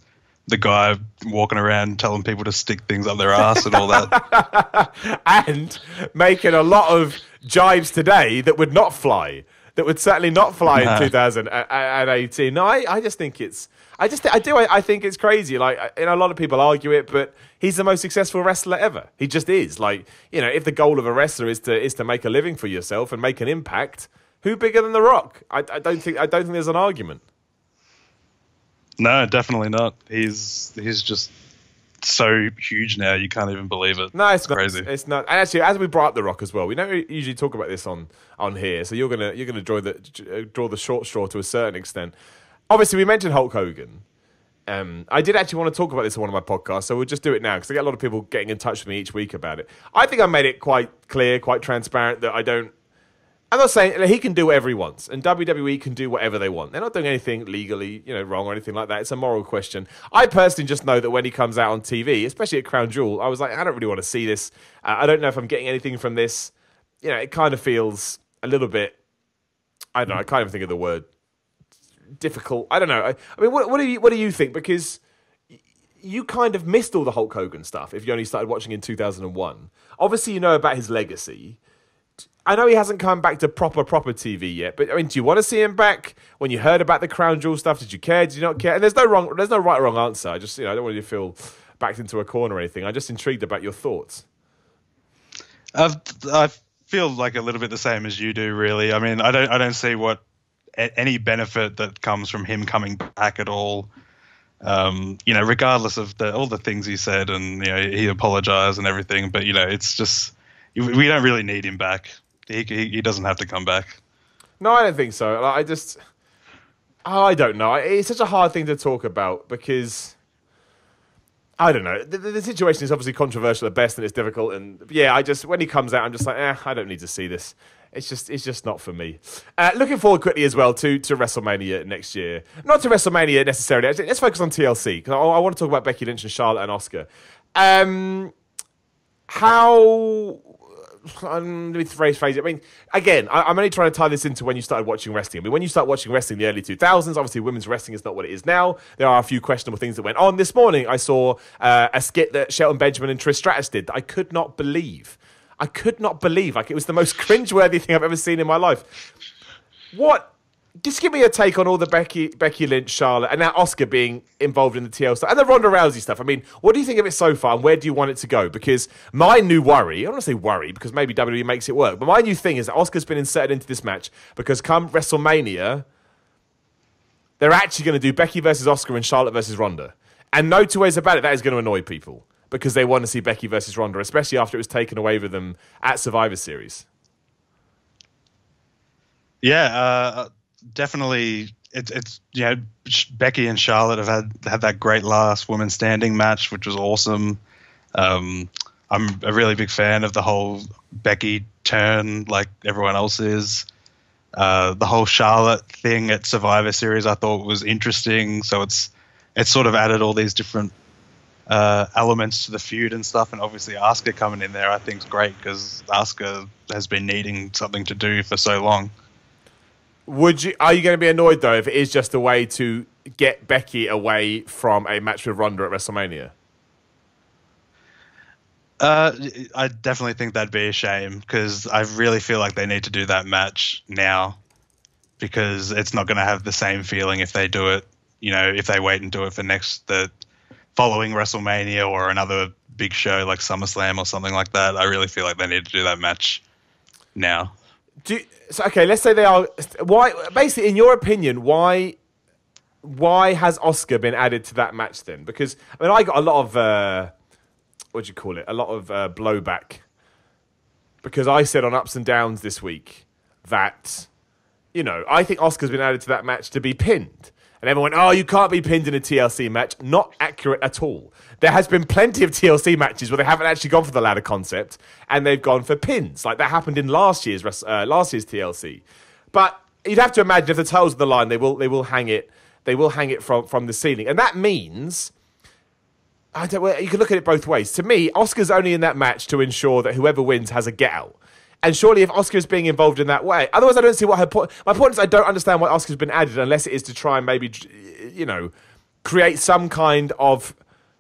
the guy walking around telling people to stick things up their ass and all that, and making a lot of jibes today that would not fly. That would certainly not fly in 2018. No, I just think it's. I think it's crazy. A lot of people argue it, but he's the most successful wrestler ever. He just is. If the goal of a wrestler is to make a living for yourself and make an impact, who bigger than The Rock? I don't think there's an argument. No, definitely not. He's just so huge now, you can't even believe it. No, it's crazy. It's not. And actually, as we brought up The Rock as well, we don't usually talk about this on here, so you're gonna draw the short straw to a certain extent. Obviously, we mentioned Hulk Hogan. I did actually want to talk about this on one of my podcasts, so we'll just do it now because I get a lot of people getting in touch with me each week about it. I think I made it quite clear, quite transparent that I'm not saying he can do whatever he wants, and WWE can do whatever they want. They're not doing anything legally, wrong or anything like that. It's a moral question. I personally just know that when he comes out on TV, especially at Crown Jewel, I was like, I don't really want to see this. I don't know if I'm getting anything from this. It kind of feels a little bit. I don't know. I can't even think of the word. Difficult. I don't know. I mean, what do you think? Because you kind of missed all the Hulk Hogan stuff if you only started watching in 2001. Obviously, you know about his legacy. I know he hasn't come back to proper TV yet, but I mean, do you want to see him back? When you heard about the Crown Jewel stuff, did you care? Did you not care? And there's no right or wrong answer. I just, I don't want you to feel backed into a corner or anything. I'm just intrigued about your thoughts. I feel like a little bit the same as you do, really. I mean, I don't see what any benefit that comes from him coming back at all. Regardless of all the things he said, and he apologized and everything, but it's just we don't really need him back. He doesn't have to come back. No, I don't think so. I don't know. It's such a hard thing to talk about because I don't know. The situation is obviously controversial at best, and it's difficult. And yeah, when he comes out, I'm just like, I don't need to see this. It's just not for me. Looking forward quickly as well to WrestleMania next year. Not to WrestleMania necessarily. Actually, let's focus on TLC because I want to talk about Becky Lynch and Charlotte and Asuka. Let me phrase it. I mean, again, I'm only trying to tie this into when you started watching wrestling. I mean, when you start watching wrestling in the early 2000s, obviously women's wrestling is not what it is now. There are a few questionable things that went on. This morning, I saw a skit that Shelton Benjamin and Trish Stratus did that I could not believe. It was the most cringeworthy thing I've ever seen in my life. What? Just give me a take on all the Becky Lynch, Charlotte, and now Asuka being involved in the TL stuff, and the Ronda Rousey stuff. I mean, what do you think of it so far, and where do you want it to go? Because my new worry, I don't want to say worry, because maybe WWE makes it work, but my new thing is that Asuka's been inserted into this match because come WrestleMania, they're actually going to do Becky versus Asuka and Charlotte versus Ronda. And no two ways about it, that is going to annoy people because they want to see Becky versus Ronda, especially after it was taken away with them at Survivor Series. Yeah, definitely. It's Becky and Charlotte have had that great last women's standing match, which was awesome. I'm a really big fan of the whole Becky turn, like everyone else is. The whole Charlotte thing at Survivor Series I thought was interesting. So it's sort of added all these different elements to the feud and stuff. And obviously Asuka coming in there I think is great because Asuka has been needing something to do for so long. Are you going to be annoyed, though, if it is just a way to get Becky away from a match with Ronda at WrestleMania? I definitely think that'd be a shame because I really feel like they need to do that match now because it's not going to have the same feeling if they do it, if they wait and do it for the following WrestleMania or another big show like SummerSlam or something like that. I really feel like they need to do that match now. Okay, let's say they are. Why? Basically, in your opinion, why has Asuka been added to that match then? Because I mean, I got a lot of what do you call it? A lot of blowback because I said on Ups and Downs this week that I think Asuka's been added to that match to be pinned. And everyone went, oh, you can't be pinned in a TLC match. Not accurate at all. There has been plenty of TLC matches where they haven't actually gone for the ladder concept and they've gone for pins. Like that happened in last year's TLC. But you'd have to imagine if the title's on the line, they will hang it. They will hang it from the ceiling. And that means, you can look at it both ways. To me, Asuka's only in that match to ensure that whoever wins has a get out. And surely if Asuka's being involved in that way, otherwise I don't see what her point... My point is I don't understand why Asuka's been added unless it is to try and maybe, create some kind of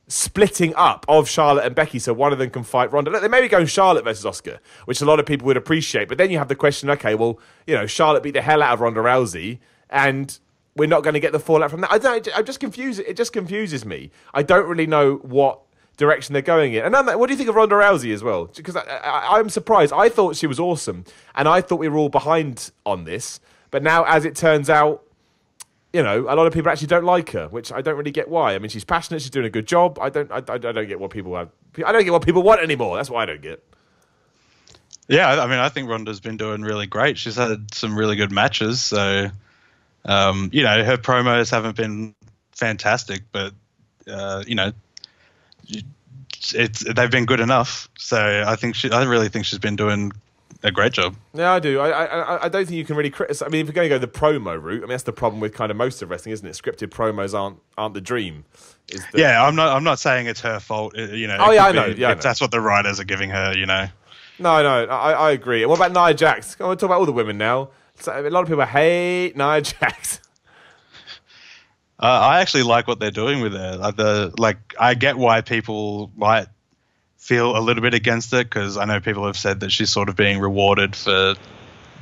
splitting up of Charlotte and Becky so one of them can fight Ronda. Look, they may be going Charlotte versus Asuka, which a lot of people would appreciate. But then you have the question, okay, well, Charlotte beat the hell out of Ronda Rousey and we're not going to get the fallout from that. I'm just confused. It just confuses me. I don't really know what direction they're going in. And what do you think of Ronda Rousey as well? Because I'm surprised. I thought she was awesome, and I thought we were all behind on this. But now, as it turns out, a lot of people actually don't like her, which I don't really get why. I mean, she's passionate. She's doing a good job. I don't get what people have. I don't get what people want anymore. That's what I don't get. Yeah, I mean, I think Ronda's been doing really great. She's had some really good matches. So, her promos haven't been fantastic, but they've been good enough. So I really think she's been doing a great job. Yeah, I do. I don't think you can really criticize. I mean, if you're going to go the promo route, I mean that's the problem with kind of most of wrestling, isn't it? Scripted promos aren't the dream. Yeah, I'm not saying it's her fault. Oh yeah, I know. Yeah, that's what the writers are giving her. No, I agree. What about Nia Jax? I want to talk about all the women now. A lot of people hate Nia Jax. I actually like what they're doing with her. I get why people might feel a little bit against it because I know people have said that she's sort of being rewarded for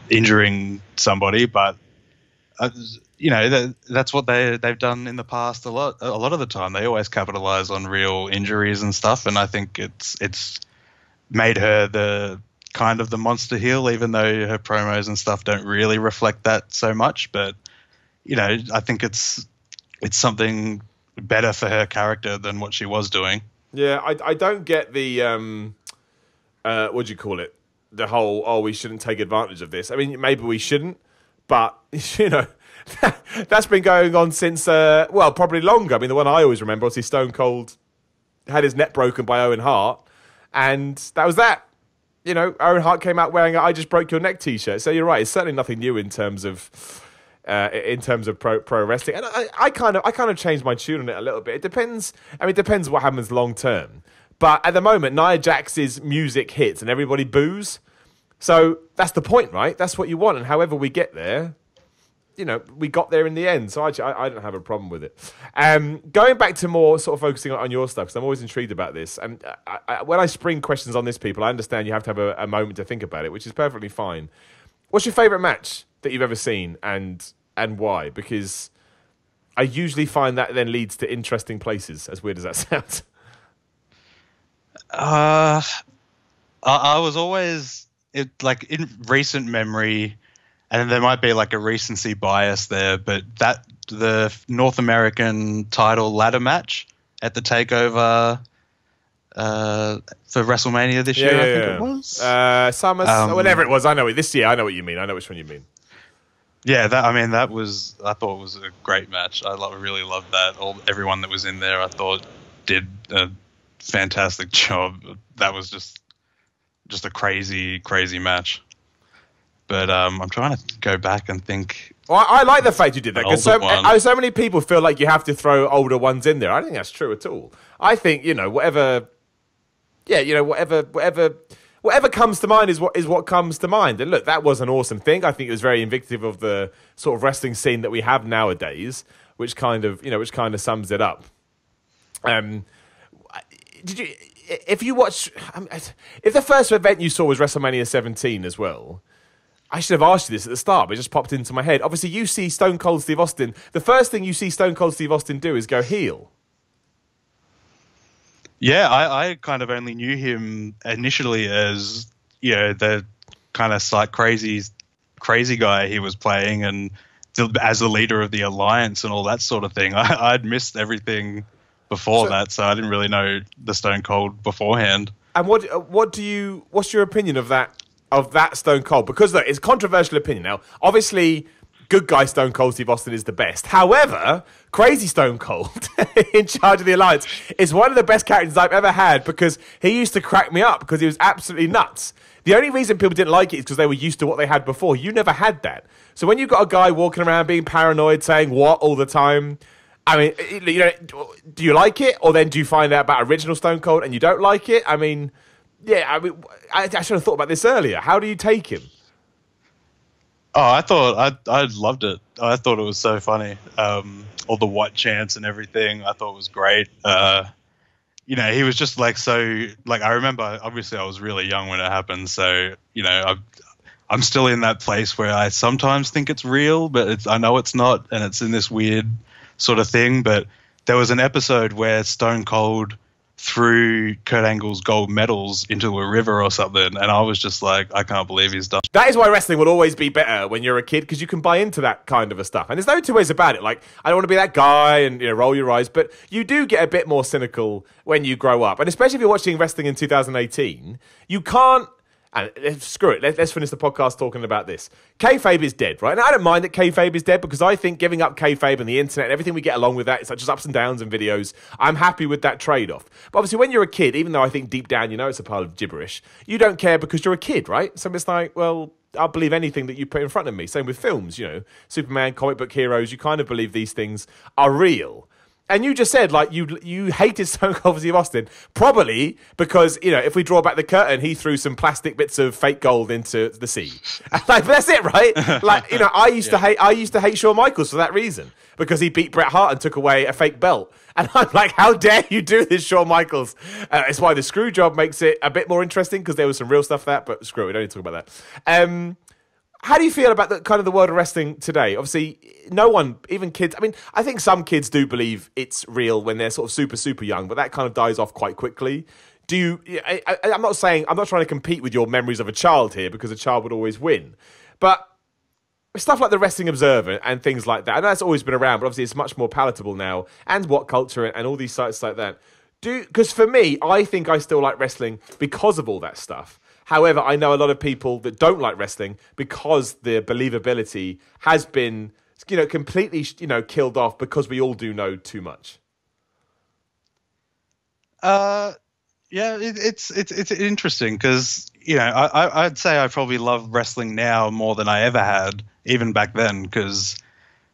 injuring somebody, but that's what they've done in the past a lot of the time. They always capitalize on real injuries and stuff, and I think it's made her the kind of the monster heel, even though her promos and stuff don't really reflect that so much. But I think it's something better for her character than what she was doing. Yeah, I don't get the what do you call it? The whole we shouldn't take advantage of this. I mean, maybe we shouldn't, but that's been going on since probably longer. I mean, the one I always remember was Stone Cold had his neck broken by Owen Hart, and that was that. Owen Hart came out wearing a "I just broke your neck" t-shirt. So you're right, it's certainly nothing new in terms of pro wrestling, and I kind of changed my tune on it a little bit. It depends. I mean, it depends what happens long term. But at the moment, Nia Jax's music hits and everybody boos. So that's the point, right? That's what you want. And however we get there, we got there in the end. So I don't have a problem with it. Going back to more sort of focusing on your stuff, because I'm always intrigued about this. And when I spring questions on this, people, I understand you have to have a moment to think about it, which is perfectly fine. What's your favourite match that you've ever seen and why? Because I usually find that then leads to interesting places, as weird as that sounds. I was always in recent memory, and there might be like a recency bias there, but the North American title ladder match at the TakeOver for WrestleMania this year, I think it was. Summer, whenever it was. I know it. This year, I know what you mean. I know which one you mean. Yeah, I thought it was a great match. I really loved that. Everyone that was in there, I thought, did a fantastic job. That was just a crazy, crazy match. But I'm trying to go back and think. Well, I like the fact you did that because so many people feel like you have to throw older ones in there. I don't think that's true at all. I think whatever comes to mind is what comes to mind. And look, that was an awesome thing. I think it was very indicative of the sort of wrestling scene that we have nowadays, which kind of sums it up. If the first event you saw was WrestleMania 17 as well, I should have asked you this at the start, but it just popped into my head. Obviously, you see Stone Cold Steve Austin. The first thing you see Stone Cold Steve Austin do is go heel. Yeah, I kind of only knew him initially as, the kind of crazy guy he was playing and as the leader of the Alliance and all that sort of thing. I'd missed everything before that, so I didn't really know the Stone Cold beforehand. And what's your opinion of that Stone Cold? Because look, it's a controversial opinion. Now, obviously, good guy Stone Cold Steve Austin is the best. However, Crazy Stone Cold in charge of the Alliance is one of the best characters I've ever had because he used to crack me up because he was absolutely nuts. The only reason people didn't like it is because they were used to what they had before. You never had that. So when you've got a guy walking around being paranoid, saying what all the time, I mean, you know, do you like it? Or then do you find out about original Stone Cold and you don't like it? I mean, yeah, I mean, I should have thought about this earlier. How do you take him? Oh, I loved it. I thought it was so funny. All the what chants and everything, I thought was great. You know, he was just like so. Like I remember, obviously, I was really young when it happened, so you know, I'm still in that place where I sometimes think it's real, but I know it's not, and it's in this weird sort of thing. But there was an episode where Stone Cold threw Kurt Angle's gold medals into a river or something, and I was just like, I can't believe he's done. That is why wrestling will always be better when you're a kid, because you can buy into that kind of a stuff. And there's no two ways about it. Like, I don't want to be that guy and, you know, roll your eyes, but you do get a bit more cynical when you grow up. And especially if you're watching wrestling in 2018, you can't. And screw it, let's finish the podcast talking about this. Kayfabe is dead, right? And I don't mind that kayfabe is dead because I think giving up kayfabe and the internet and everything we get along with that, such as ups and downs and videos, I'm happy with that trade-off. But obviously when you're a kid, even though I think deep down you know it's a pile of gibberish, you don't care because you're a kid, right? So it's like, well, I'll believe anything that you put in front of me. Same with films, you know, Superman, comic book heroes, you kind of believe these things are real. And you just said, like, you hated Stone Cold Steve Austin, probably because, you know, if we draw back the curtain, he threw some plastic bits of fake gold into the sea. Like, that's it, right? Like, you know, I used to hate Shawn Michaels for that reason, because he beat Bret Hart and took away a fake belt. And I'm like, how dare you do this, Shawn Michaels? It's why the screw job makes it a bit more interesting, because there was some real stuff there, but screw it, we don't need to talk about that. How do you feel about the kind of the world of wrestling today? Obviously, no one, even kids. I mean, I think some kids do believe it's real when they're sort of super, super young, but that kind of dies off quite quickly. Do you? I'm not trying to compete with your memories of a child here, because a child would always win. But stuff like the Wrestling Observer and things like that, I know that's always been around, but obviously it's much more palatable now, and What Culture and all these sites like that. Because for me, I think I still like wrestling because of all that stuff. However, I know a lot of people that don't like wrestling because the believability has been, you know, completely, you know, killed off because we all do know too much. Yeah, it's interesting because, you know, I'd say I probably love wrestling now more than I ever had, even back then, because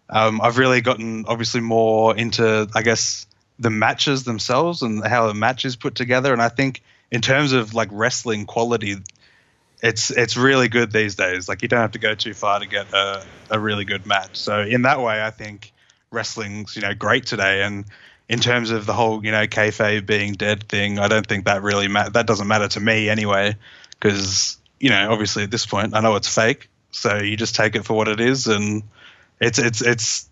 I've really gotten obviously more into, I guess, the matches themselves and how the match is put together, and I think in terms of like wrestling quality, it's really good these days. Like you don't have to go too far to get a really good match. So in that way, I think wrestling's, you know, great today. And in terms of the whole, you know, kayfabe being dead thing, I don't think that really that doesn't matter to me anyway, because, you know, obviously at this point I know it's fake, so you just take it for what it is, and it's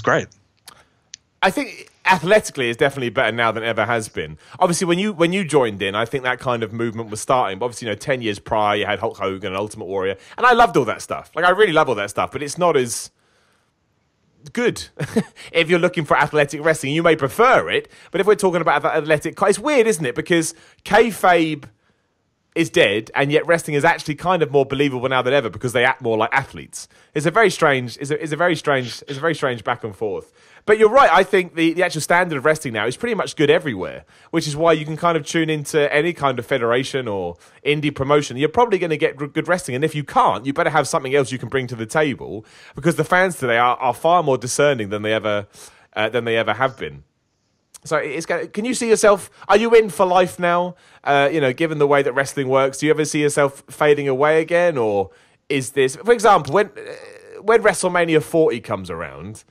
great. I think athletically it's definitely better now than ever has been. Obviously, when you joined in, I think that kind of movement was starting. But obviously, you know, 10 years prior, you had Hulk Hogan and Ultimate Warrior. And I loved all that stuff. Like, I really love all that stuff. But it's not as good if you're looking for athletic wrestling. You may prefer it. But if we're talking about athletic, it's weird, isn't it? Because kayfabe is dead, and yet wrestling is actually kind of more believable now than ever because they act more like athletes. It's a very strange back and forth. But you're right, I think the actual standard of wrestling now is pretty much good everywhere, which is why you can kind of tune into any kind of federation or indie promotion. You're probably going to get good wrestling, and if you can't, you better have something else you can bring to the table, because the fans today are far more discerning than they ever have been. So can you see yourself, are you in for life now? You know, given the way that wrestling works, do you ever see yourself fading away again? Or is this, for example, when WrestleMania 40 comes around,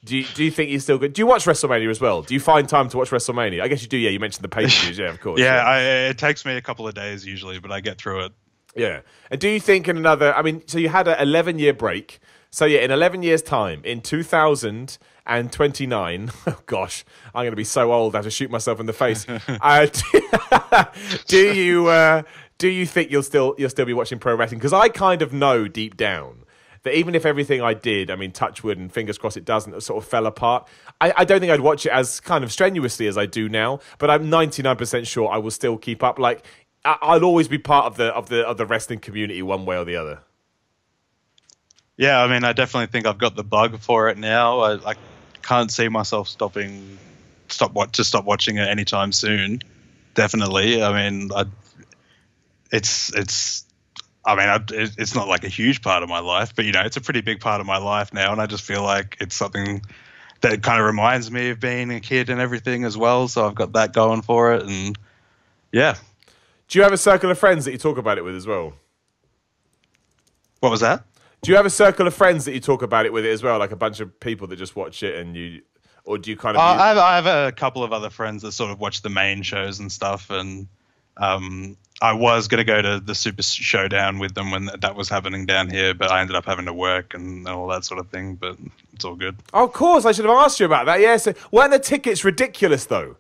do you think you're still good? Do you watch WrestleMania as well? Do you find time to watch WrestleMania? I guess you do, yeah. You mentioned the pay-per-views, yeah, of course. Yeah, it takes me a couple of days usually, but I get through it. Yeah. And do you think in so you had an 11-year break. So yeah, in 11 years' time, in 2029, oh gosh, I'm going to be so old I have to shoot myself in the face. Do you think you'll still be watching pro wrestling? Because I kind of know deep down that even if everything I did, I mean, touch wood and fingers crossed it doesn't, sort of fell apart, I don't think I'd watch it as kind of strenuously as I do now. But I'm 99% sure I will still keep up. Like, I'll always be part of the wrestling community one way or the other. Yeah, I mean, I definitely think I've got the bug for it now. I can't see myself stop watching it anytime soon. Definitely. I mean, it's not like a huge part of my life, but it's a pretty big part of my life now, and I just feel like it's something that kind of reminds me of being a kid and everything as well. So I've got that going for it, and yeah. Do you have a circle of friends that you talk about it with as well? What was that? Do you have a circle of friends that you talk about it with it as well, like a bunch of people that just watch it, or do you kind of? I have a couple of other friends that sort of watch the main shows and stuff, and I was going to go to the Super Showdown with them when that was happening down here, but I ended up having to work and all that sort of thing, but it's all good. Oh, of course, I should have asked you about that. Yeah, so weren't the tickets ridiculous though?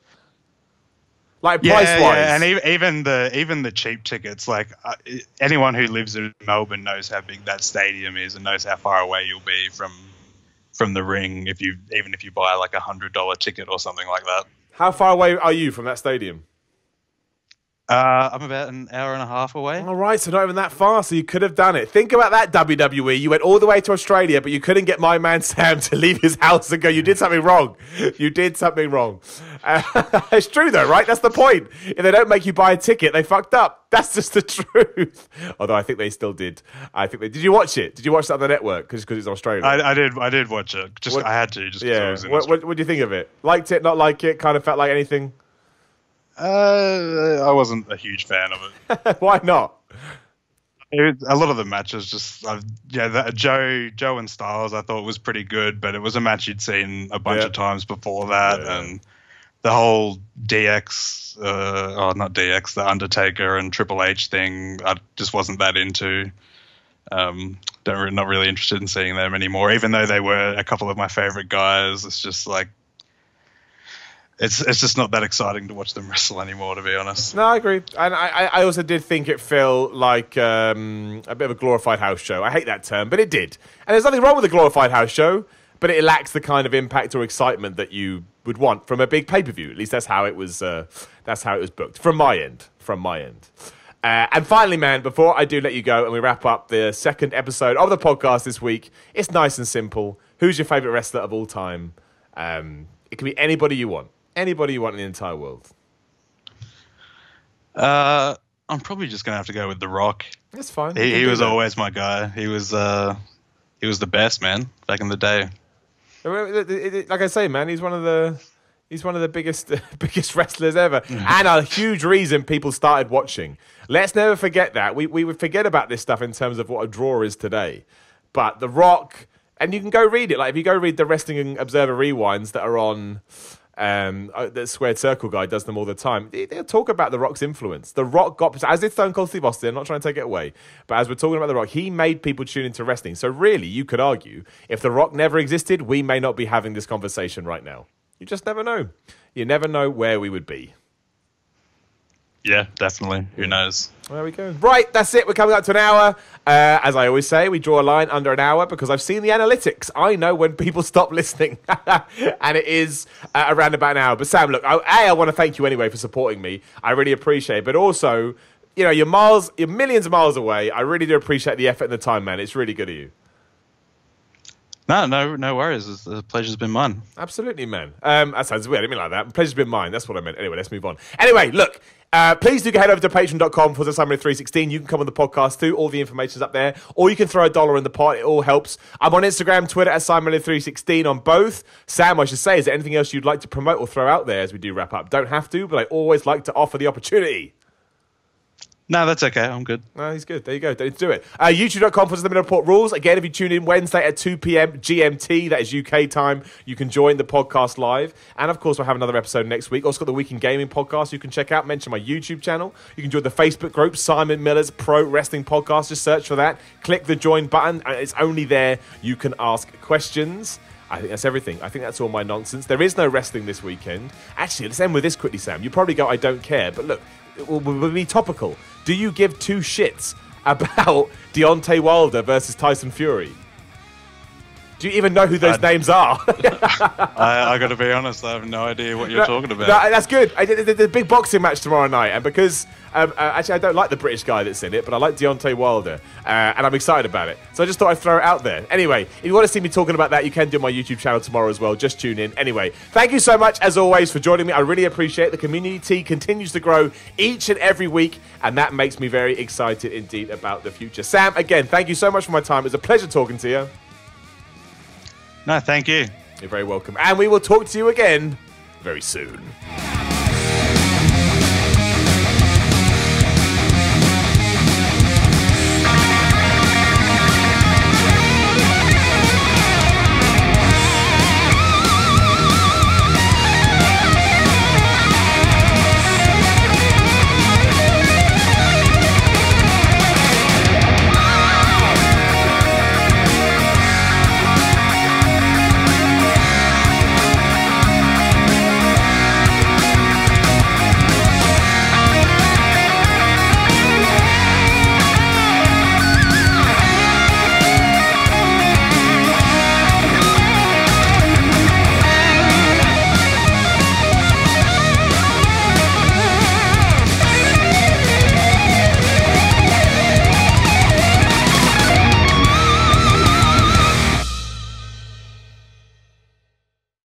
Like price-wise? Yeah, and even the cheap tickets, like anyone who lives in Melbourne knows how big that stadium is and knows how far away you'll be from the ring if you buy like $100 ticket or something like that. How far away are you from that stadium? I'm about an hour and a half away. All right, so not even that far, so you could have done it. Think about that, WWE. You went all the way to Australia, but you couldn't get my man Sam to leave his house and go, you did something wrong. You did something wrong. It's true, though, right? That's the point. If they don't make you buy a ticket, they fucked up. That's just the truth. Although I think they still did. Did you watch it? Did you watch it on the network? Because it's Australia. I did watch it. I had to. Just yeah. I was in Australia. What do you think of it? Liked it, not like it? Kind of felt like anything? I wasn't a huge fan of it. Why not? A lot of the matches Joe and Styles I thought was pretty good, but it was a match you'd seen a bunch of times before that, and the whole the Undertaker and Triple H thing, I just wasn't that into. Not really interested in seeing them anymore, even though they were a couple of my favorite guys. It's just like it's just not that exciting to watch them wrestle anymore, to be honest. No, I agree. And I also did think it felt like a bit of a glorified house show. I hate that term, but it did. And there's nothing wrong with a glorified house show, but it lacks the kind of impact or excitement that you would want from a big pay-per-view. At least that's how it was booked from my end. And finally, man, before I do let you go and we wrap up the second episode of the podcast this week, it's nice and simple. Who's your favourite wrestler of all time? It can be anybody you want. Anybody you want in the entire world. I'm probably just going to have to go with The Rock. That's fine. He was always my guy. He was the best, man, back in the day. Like I say, man, he's one of the biggest wrestlers ever, and a huge reason people started watching. Let's never forget that. We would forget about this stuff in terms of what a draw is today. But The Rock, and you can go read it. Like if you go read the Wrestling Observer Rewinds that are on. The Squared Circle guy does them all the time. They'll talk about The Rock's influence. The Rock got, as did Stone Cold Steve Austin, I'm not trying to take it away, but as we're talking about The Rock, he made people tune into wrestling. So really, you could argue, if The Rock never existed, we may not be having this conversation right now. You just never know. You never know where we would be. Yeah, definitely. Who knows? There we go. Right, that's it. We're coming up to an hour. As I always say, we draw a line under an hour because I've seen the analytics. I know when people stop listening. And it is around about an hour. But Sam, look, I want to thank you anyway for supporting me. I really appreciate it. But also, you're millions of miles away. I really do appreciate the effort and the time, man. It's really good of you. No worries. The pleasure's been mine. Absolutely, man. That sounds weird. I didn't mean like that. Pleasure's been mine. That's what I meant. Anyway, let's move on. Anyway, look. Please do head over to patreon.com/Simon316. You can come on the podcast too. All the information's up there. Or you can throw $1 in the pot. It all helps. I'm on Instagram, Twitter @Simon316 on both. Sam, I should say, is there anything else you'd like to promote or throw out there as we do wrap up? Don't have to, but I always like to offer the opportunity. No, that's okay. I'm good. No, he's good. There you go. Don't do it. YouTube.com/The Rules. Again, if you tune in Wednesday at 2 p.m. GMT, that is UK time, you can join the podcast live. And of course, we'll have another episode next week. Also got the Week in Gaming podcast you can check out. Mention my YouTube channel. You can join the Facebook group, Simon Miller's Pro Wrestling Podcast. Just search for that. Click the join button. And it's only there you can ask questions. I think that's everything. I think that's all my nonsense. There is no wrestling this weekend. Actually, let's end with this quickly, Sam. You probably go, I don't care. But look, we'll be topical. Do you give two shits about Deontay Wilder versus Tyson Fury? Do you even know who those names are? I got to be honest, I have no idea what you're talking about. No, that's good. There's a big boxing match tomorrow night, and because actually I don't like the British guy that's in it, but I like Deontay Wilder, and I'm excited about it. So I just thought I'd throw it out there. Anyway, if you want to see me talking about that, you can do my YouTube channel tomorrow as well. Just tune in. Anyway, thank you so much as always for joining me. I really appreciate it. The community continues to grow each and every week, and that makes me very excited indeed about the future. Sam, again, thank you so much for my time. It was a pleasure talking to you. No, thank you. You're very welcome. And we will talk to you again very soon.